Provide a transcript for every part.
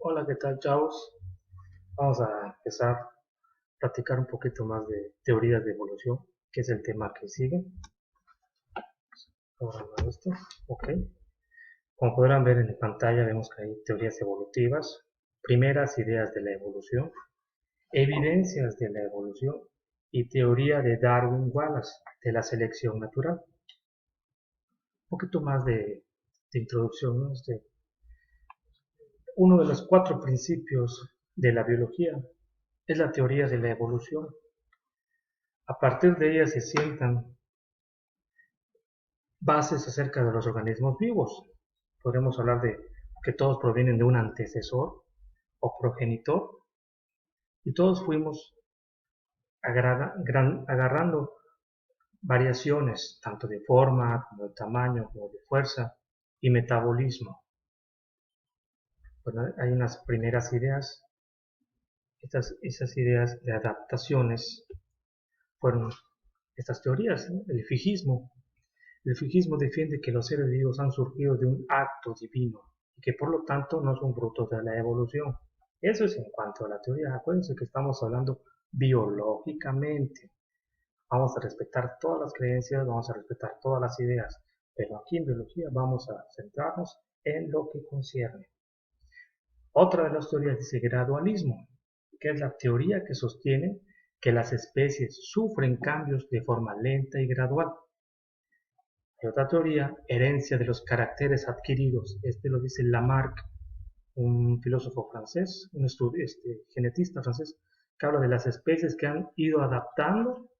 Hola, ¿qué tal, chavos? Vamos a empezar a platicar un poquito más de teorías de evolución, que es el tema que sigue. Ahora esto, ok. Como podrán ver en la pantalla, vemos que hay teorías evolutivas, primeras ideas de la evolución, evidencias de la evolución y teoría de Darwin-Wallace de la selección natural. Un poquito más de introducción, ¿no? Uno de los cuatro principios de la biología es la teoría de la evolución. A partir de ella se sientan bases acerca de los organismos vivos. Podemos hablar de que todos provienen de un antecesor o progenitor y todos fuimos agarrando variaciones tanto de forma como de tamaño como de fuerza y metabolismo. Bueno, hay unas primeras ideas, esas ideas de adaptaciones fueron estas teorías, ¿no? El fijísmo defiende que los seres vivos han surgido de un acto divino y que por lo tanto no son frutos de la evolución. Eso es en cuanto a la teoría. Acuérdense que estamos hablando biológicamente. Vamos a respetar todas las creencias, vamos a respetar todas las ideas, pero aquí en biología vamos a centrarnos en lo que concierne. Otra de las teorías dice gradualismo, que es la teoría que sostiene que las especies sufren cambios de forma lenta y gradual. Hay otra teoría, herencia de los caracteres adquiridos. Este lo dice Lamarck, un filósofo francés, un genetista francés, que habla de las especies que han ido adaptando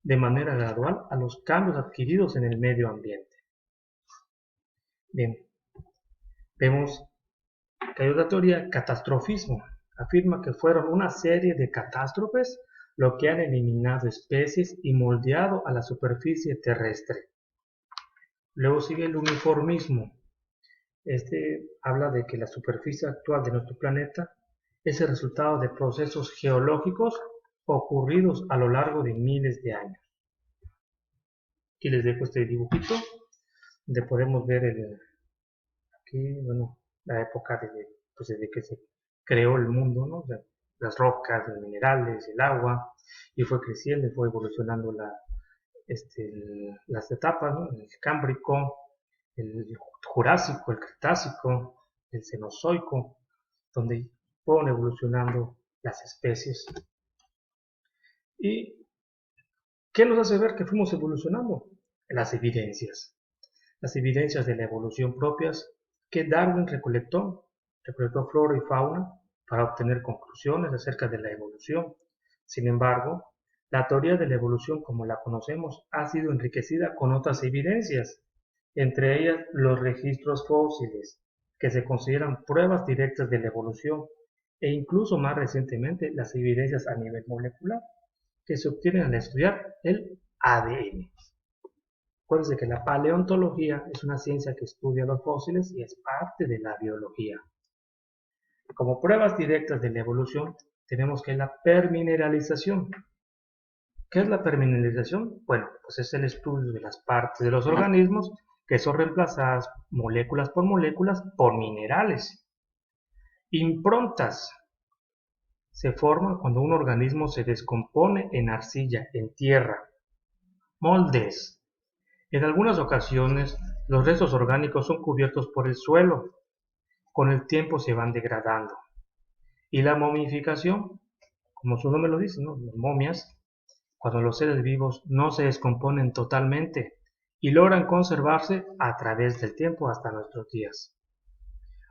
de manera gradual a los cambios adquiridos en el medio ambiente. Bien, vemos que hay otra teoría, catastrofismo. Afirma que fueron una serie de catástrofes lo que han eliminado especies y moldeado a la superficie terrestre. Luego sigue el uniformismo. Este habla de que la superficie actual de nuestro planeta es el resultado de procesos geológicos ocurridos a lo largo de miles de años. Aquí les dejo este dibujito donde podemos ver aquí, bueno, la época desde que se creó el mundo, ¿no? De las rocas, los minerales, el agua, y fue creciendo y fue evolucionando las etapas, ¿no? El Cámbrico, el Jurásico, el Cretácico, el Cenozoico, donde fueron evolucionando las especies. ¿Y qué nos hace ver que fuimos evolucionando? Las evidencias. Las evidencias de la evolución propias que Darwin recolectó flora y fauna para obtener conclusiones acerca de la evolución. Sin embargo, la teoría de la evolución como la conocemos ha sido enriquecida con otras evidencias, entre ellas los registros fósiles, que se consideran pruebas directas de la evolución, e incluso más recientemente las evidencias a nivel molecular, que se obtienen al estudiar el ADN. Acuérdense que la paleontología es una ciencia que estudia los fósiles y es parte de la biología. Como pruebas directas de la evolución, tenemos que la permineralización. ¿Qué es la permineralización? Bueno, pues es el estudio de las partes de los organismos que son reemplazadas moléculas por minerales. Improntas se forman cuando un organismo se descompone en arcilla, en tierra. Moldes. En algunas ocasiones, los restos orgánicos son cubiertos por el suelo. Con el tiempo se van degradando. Y la momificación, como su nombre lo dice, ¿no? Las momias, cuando los seres vivos no se descomponen totalmente y logran conservarse a través del tiempo hasta nuestros días.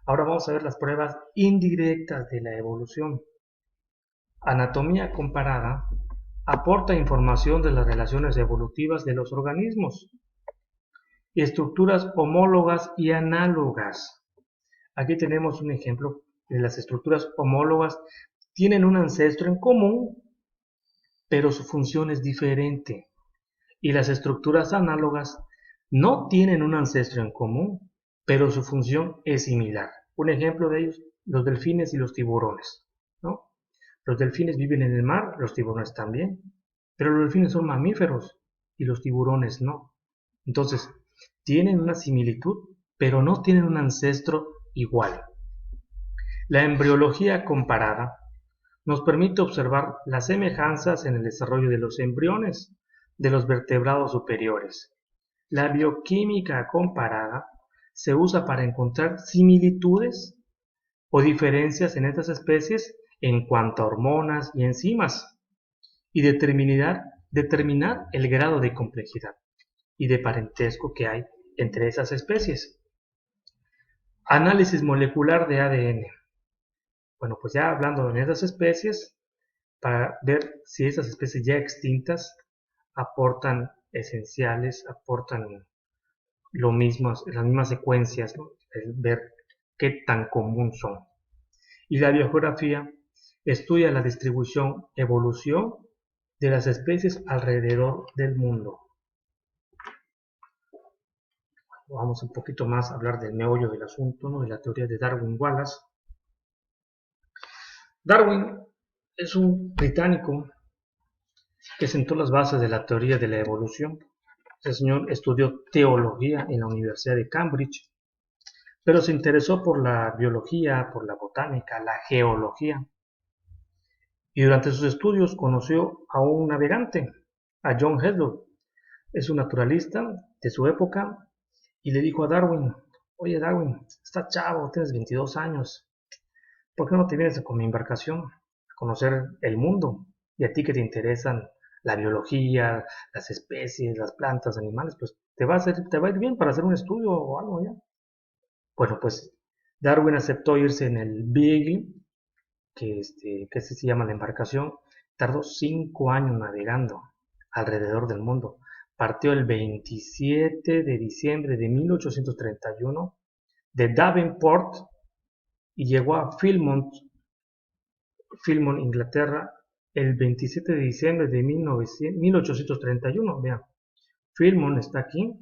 Ahora vamos a ver las pruebas indirectas de la evolución. Anatomía comparada aporta información de las relaciones evolutivas de los organismos. Estructuras homólogas y análogas. Aquí tenemos un ejemplo de las estructuras homólogas. Tienen un ancestro en común, pero su función es diferente. Y las estructuras análogas no tienen un ancestro en común, pero su función es similar. Un ejemplo de ellos, los delfines y los tiburones, ¿no? Los delfines viven en el mar, los tiburones también, pero los delfines son mamíferos y los tiburones no. Entonces, tienen una similitud, pero no tienen un ancestro igual. La embriología comparada nos permite observar las semejanzas en el desarrollo de los embriones de los vertebrados superiores. La bioquímica comparada se usa para encontrar similitudes o diferencias en estas especies en cuanto a hormonas y enzimas y determinar el grado de complejidad y de parentesco que hay entre esas especies. Análisis molecular de ADN. Bueno, pues ya hablando de esas especies, para ver si esas especies ya extintas aportan esenciales, aportan lo mismo, las mismas secuencias, ¿no? Ver qué tan común son. Y la biogeografía estudia la distribución, evolución de las especies alrededor del mundo. Vamos un poquito más a hablar del meollo del asunto, ¿no? De la teoría de Darwin-Wallace. Darwin es un británico que sentó las bases de la teoría de la evolución. Este señor estudió teología en la Universidad de Cambridge, pero se interesó por la biología, por la botánica, la geología. Y durante sus estudios conoció a un navegante, a John Hadley. Es un naturalista de su época y le dijo a Darwin: oye Darwin, estás chavo, tienes 22 años, ¿por qué no te vienes con mi embarcación a conocer el mundo? Y a ti que te interesan la biología, las especies, las plantas, animales, pues te va a ir bien para hacer un estudio o algo ya. Bueno, pues Darwin aceptó irse en el Beagle, que así se llama la embarcación. Tardó 5 años navegando alrededor del mundo. Partió el 27 de diciembre de 1831 de Davenport y llegó a Philmont, Inglaterra, el 27 de diciembre de 1831. Vean, Philmont está aquí,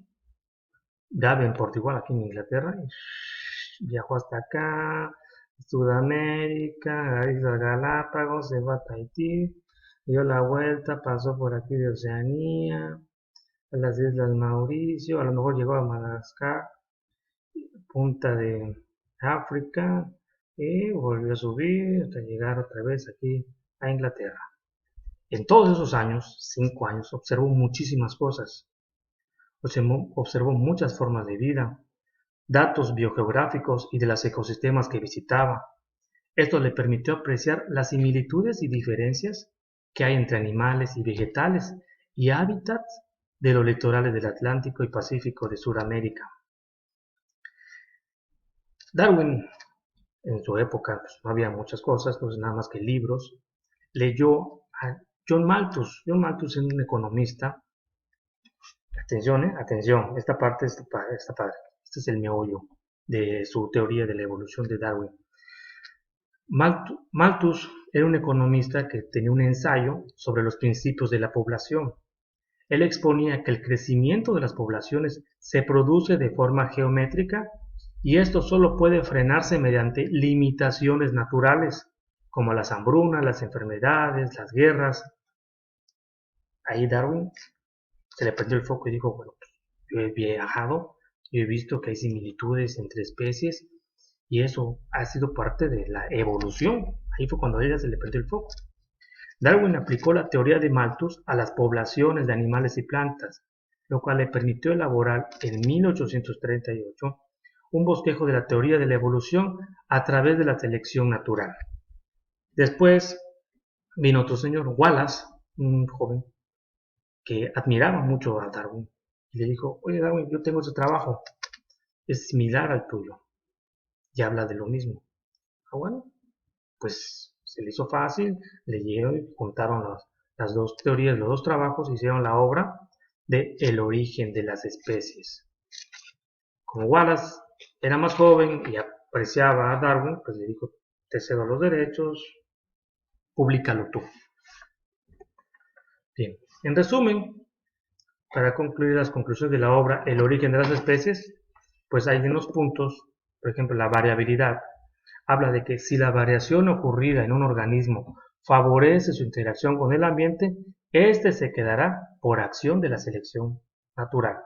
Davenport igual aquí en Inglaterra, y viajó hasta acá, Sudamérica, a Islas Galápagos, se va a Tahití, dio la vuelta, pasó por aquí de Oceanía, a las Islas Mauricio, a lo mejor llegó a Madagascar, punta de África, y volvió a subir hasta llegar otra vez aquí a Inglaterra. En todos esos años, 5 años, observó muchísimas cosas. Observó muchas formas de vida, datos biogeográficos y de los ecosistemas que visitaba. Esto le permitió apreciar las similitudes y diferencias que hay entre animales y vegetales y hábitats de los litorales del Atlántico y Pacífico de Sudamérica. Darwin, en su época, pues, no había muchas cosas, pues nada más que libros. Leyó a John Malthus. John Malthus es un economista. Atención, esta parte está padre. Este es el meollo de su teoría de la evolución de Darwin. Malthus era un economista que tenía un ensayo sobre los principios de la población. Él exponía que el crecimiento de las poblaciones se produce de forma geométrica y esto solo puede frenarse mediante limitaciones naturales, como las hambrunas, las enfermedades, las guerras. Ahí Darwin se le prendió el foco y dijo: bueno, pues, yo he viajado, yo he visto que hay similitudes entre especies y eso ha sido parte de la evolución. Ahí fue cuando a ella se le prendió el foco. Darwin aplicó la teoría de Malthus a las poblaciones de animales y plantas, lo cual le permitió elaborar en 1838 un bosquejo de la teoría de la evolución a través de la selección natural. Después vino otro señor, Wallace, un joven que admiraba mucho a Darwin, y le dijo: oye Darwin, yo tengo ese trabajo, es similar al tuyo, y habla de lo mismo. Bueno, pues se le hizo fácil, leyeron y juntaron las dos teorías, los dos trabajos, hicieron la obra de El origen de las especies. Como Wallace era más joven y apreciaba a Darwin, pues le dijo: te cedo los derechos, públicalo tú. Bien, en resumen, para concluir las conclusiones de la obra El origen de las especies, pues hay unos puntos, por ejemplo, la variabilidad. Habla de que si la variación ocurrida en un organismo favorece su interacción con el ambiente, éste se quedará por acción de la selección natural.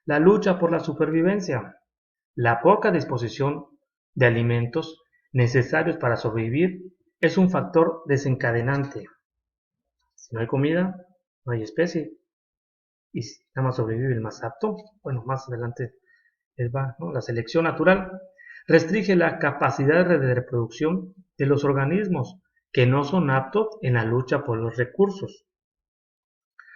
La lucha por la supervivencia. La poca disposición de alimentos necesarios para sobrevivir es un factor desencadenante. Si no hay comida, no hay especie. Y si nada más sobrevive el más apto, bueno, más adelante va, ¿no? La selección natural restringe la capacidad de reproducción de los organismos que no son aptos en la lucha por los recursos.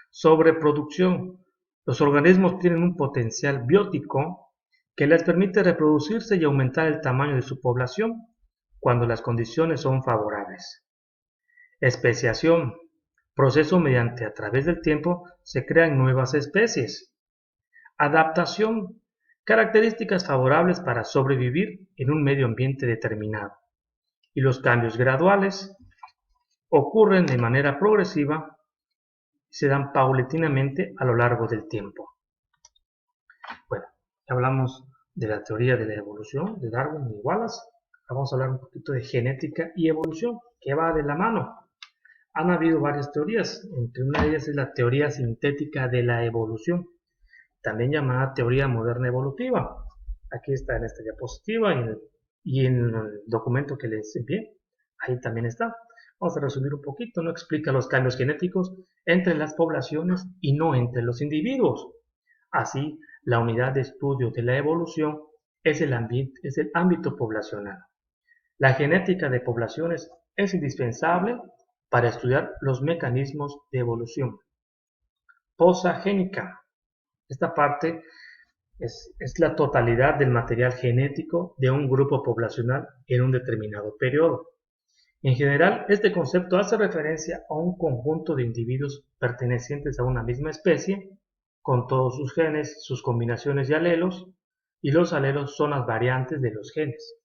Sobreproducción. Los organismos tienen un potencial biótico que les permite reproducirse y aumentar el tamaño de su población cuando las condiciones son favorables. Especiación. Proceso mediante a través del tiempo se crean nuevas especies. Adaptación. Características favorables para sobrevivir en un medio ambiente determinado. Y los cambios graduales ocurren de manera progresiva y se dan paulatinamente a lo largo del tiempo. Bueno, ya hablamos de la teoría de la evolución de Darwin y Wallace. Vamos a hablar un poquito de genética y evolución, que va de la mano. Han habido varias teorías, entre una de ellas es la teoría sintética de la evolución, también llamada teoría moderna evolutiva. Aquí está en esta diapositiva y en el documento que les envié, ahí también está. Vamos a resumir un poquito, no explica los cambios genéticos entre las poblaciones y no entre los individuos. Así, la unidad de estudio de la evolución es el ámbito poblacional. La genética de poblaciones es indispensable para estudiar los mecanismos de evolución. Posa génica. Esta parte es la totalidad del material genético de un grupo poblacional en un determinado periodo. En general, este concepto hace referencia a un conjunto de individuos pertenecientes a una misma especie, con todos sus genes, sus combinaciones y alelos, y los alelos son las variantes de los genes.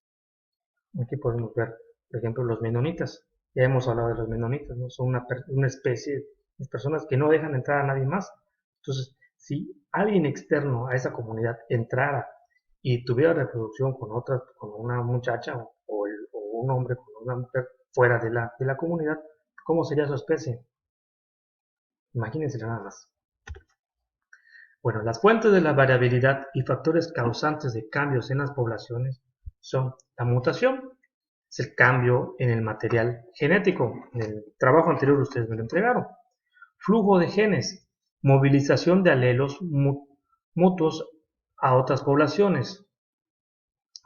Aquí podemos ver, por ejemplo, los menonitas. Ya hemos hablado de los menonitas, ¿no? Son una especie de personas que no dejan entrar a nadie más. Entonces, si alguien externo a esa comunidad entrara y tuviera reproducción con una muchacha o un hombre con una mujer fuera de la comunidad, ¿cómo sería su especie? Imagínense nada más. Bueno, las fuentes de la variabilidad y factores causantes de cambios en las poblaciones son la mutación, es el cambio en el material genético. En el trabajo anterior ustedes me lo entregaron. Flujo de genes, movilización de alelos mutuos a otras poblaciones,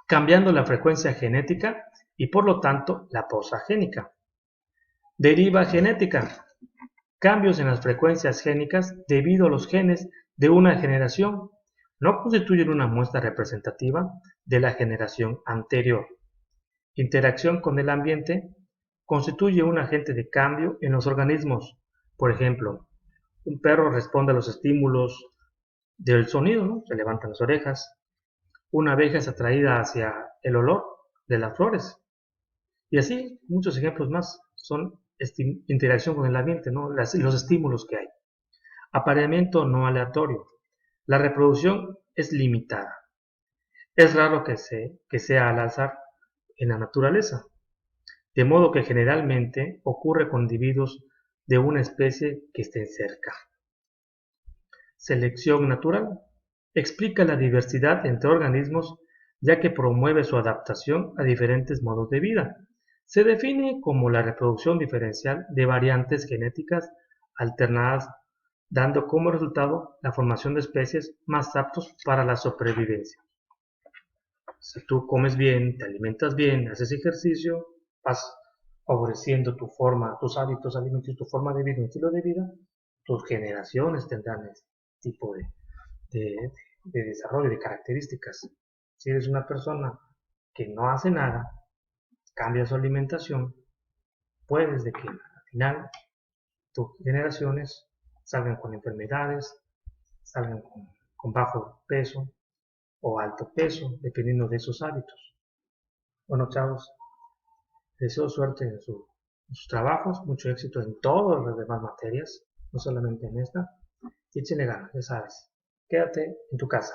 cambiando la frecuencia genética y por lo tanto la posa génica. Deriva genética, cambios en las frecuencias génicas debido a los genes de una generación no constituyen una muestra representativa de la generación anterior. Interacción con el ambiente constituye un agente de cambio en los organismos. Por ejemplo, un perro responde a los estímulos del sonido, ¿no? Se levantan las orejas. Una abeja es atraída hacia el olor de las flores. Y así, muchos ejemplos más son interacción con el ambiente, ¿no? Los estímulos que hay. Apareamiento no aleatorio. La reproducción es limitada. Es raro que sea al azar en la naturaleza, de modo que generalmente ocurre con individuos de una especie que estén cerca. Selección natural. Explica la diversidad entre organismos ya que promueve su adaptación a diferentes modos de vida. Se define como la reproducción diferencial de variantes genéticas alternadas, dando como resultado la formación de especies más aptos para la sobrevivencia. Si tú comes bien, te alimentas bien, haces ejercicio, vas favoreciendo tus hábitos alimenticios, tu forma de vida, un estilo de vida, tus generaciones tendrán este tipo de desarrollo, de características. Si eres una persona que no hace nada, cambia su alimentación, puedes de que al final tus generaciones salgan con enfermedades, salgan con bajo peso o alto peso, dependiendo de sus hábitos. Bueno, chavos, deseo suerte en sus trabajos, mucho éxito en todas las demás materias, no solamente en esta. Y échenle ganas, ya sabes. Quédate en tu casa.